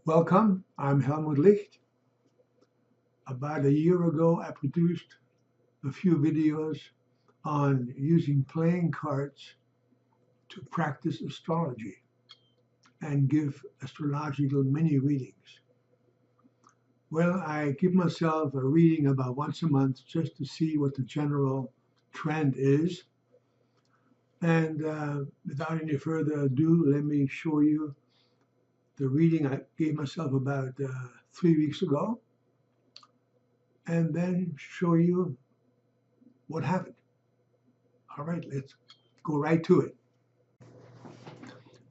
Welcome, I'm Helmut Licht. About a year ago, I produced a few videos on using playing cards to practice astrology and give astrological mini readings. Well, I give myself a reading about once a month just to see what the general trend is. And without any further ado, let me show you the reading I gave myself about 3 weeks ago, and then show you what happened. All right, let's go right to it.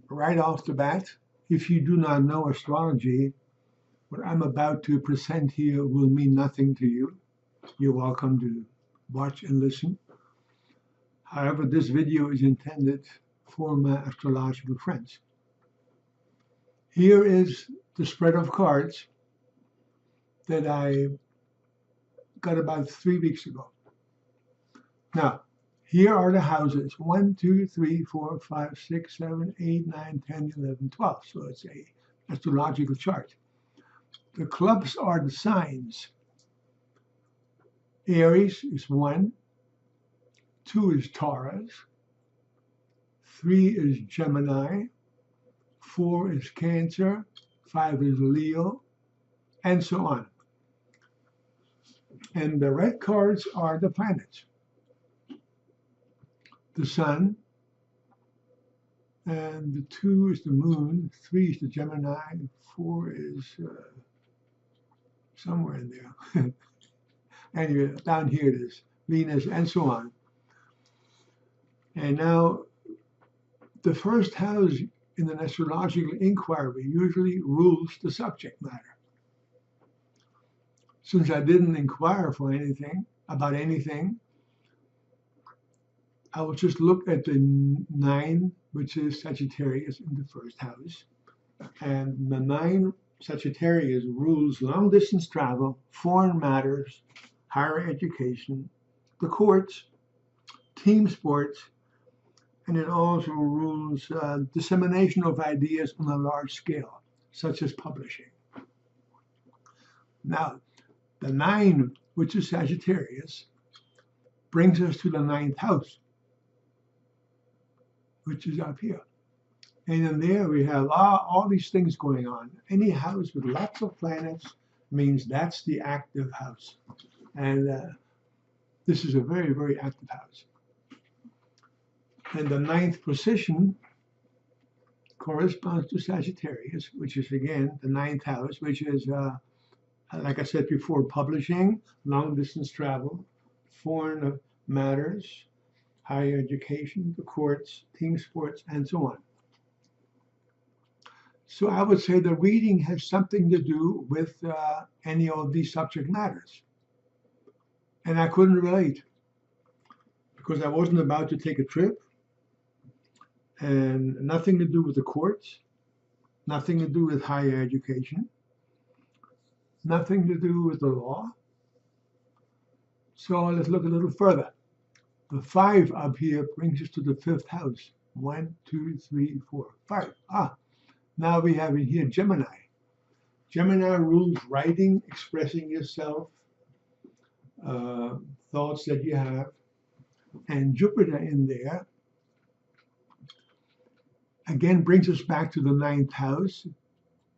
Right off the bat, if you do not know astrology, what I'm about to present here will mean nothing to you. You're welcome to watch and listen. However, this video is intended for my astrological friends. Here is the spread of cards that I got about 3 weeks ago. Now, here are the houses 1, 2, 3, 4, 5, 6, 7, 8, 9, 10, 11, 12. So it's an astrological chart. The clubs are the signs. Aries is 1, 2 is Taurus, 3 is Gemini, 4 is Cancer, 5 is Leo, and so on. And the red cards are the planets. The Sun, and the 2 is the Moon, 3 is the Gemini, 4 is somewhere in there. Anyway, down here it is, Venus, and so on. And now, the first house in an astrological inquiry usually rules the subject matter. Since I didn't inquire for anything, about anything, I will just look at the 9, which is Sagittarius in the first house. And the 9 Sagittarius rules long distance travel, foreign matters, higher education, the courts, team sports, and it also rules dissemination of ideas on a large scale, such as publishing. Now, the 9, which is Sagittarius, brings us to the 9th house, which is up here. And in there we have all these things going on. Any house with lots of planets means that's the active house. And this is a very, very active house. And the 9th position corresponds to Sagittarius, which is again the 9th house, which is, like I said before, publishing, long distance travel, foreign matters, higher education, the courts, team sports, and so on. So I would say the reading has something to do with any of these subject matters. And I couldn't relate because I wasn't about to take a trip, and nothing to do with the courts, nothing to do with higher education, nothing to do with the law. So let's look a little further. The 5 up here brings us to the 5th house. 1, 2, 3, 4, 5. Now we have in here Gemini. Gemini rules writing, expressing yourself, thoughts that you have, and Jupiter in there again brings us back to the 9th house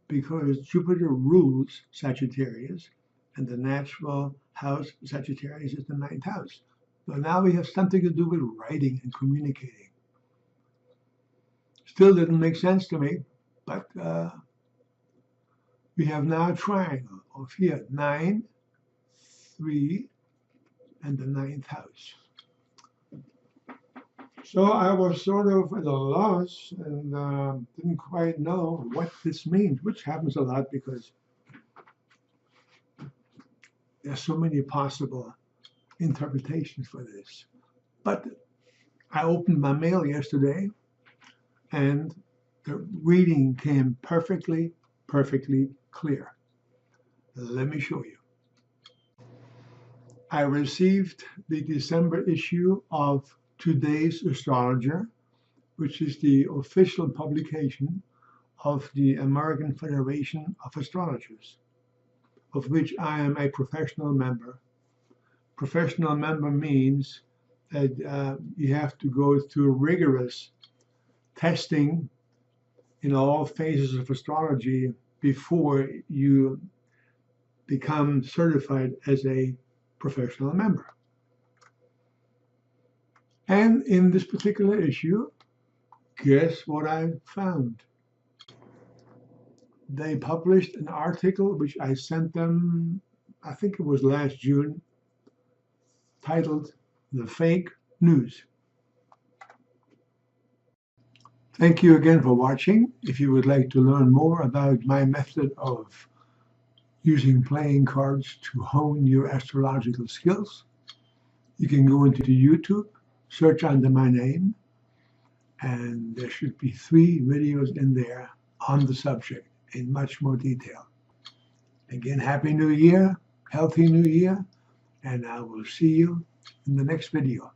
because Jupiter rules Sagittarius, and the natural house Sagittarius is the 9th house. So now we have something to do with writing and communicating. Still didn't make sense to me, but we have now a triangle of here, 9, 3, and the 9th house. So I was sort of at a loss and didn't quite know what this means, which happens a lot because there's so many possible interpretations for this. But I opened my mail yesterday and the reading came perfectly clear. Let me show you. I received the December issue of Today's Astrologer, which is the official publication of the American Federation of Astrologers, of which I am a professional member. Professional member means that you have to go through rigorous testing in all phases of astrology before you become certified as a professional member. And in this particular issue, guess what I found? They published an article which I sent them, I think it was last June, titled "The Fake News." Thank you again for watching. If you would like to learn more about my method of using playing cards to hone your astrological skills, you can go into YouTube, search under my name, and there should be 3 videos in there on the subject in much more detail. Again, Happy New Year, Healthy New Year, and I will see you in the next video.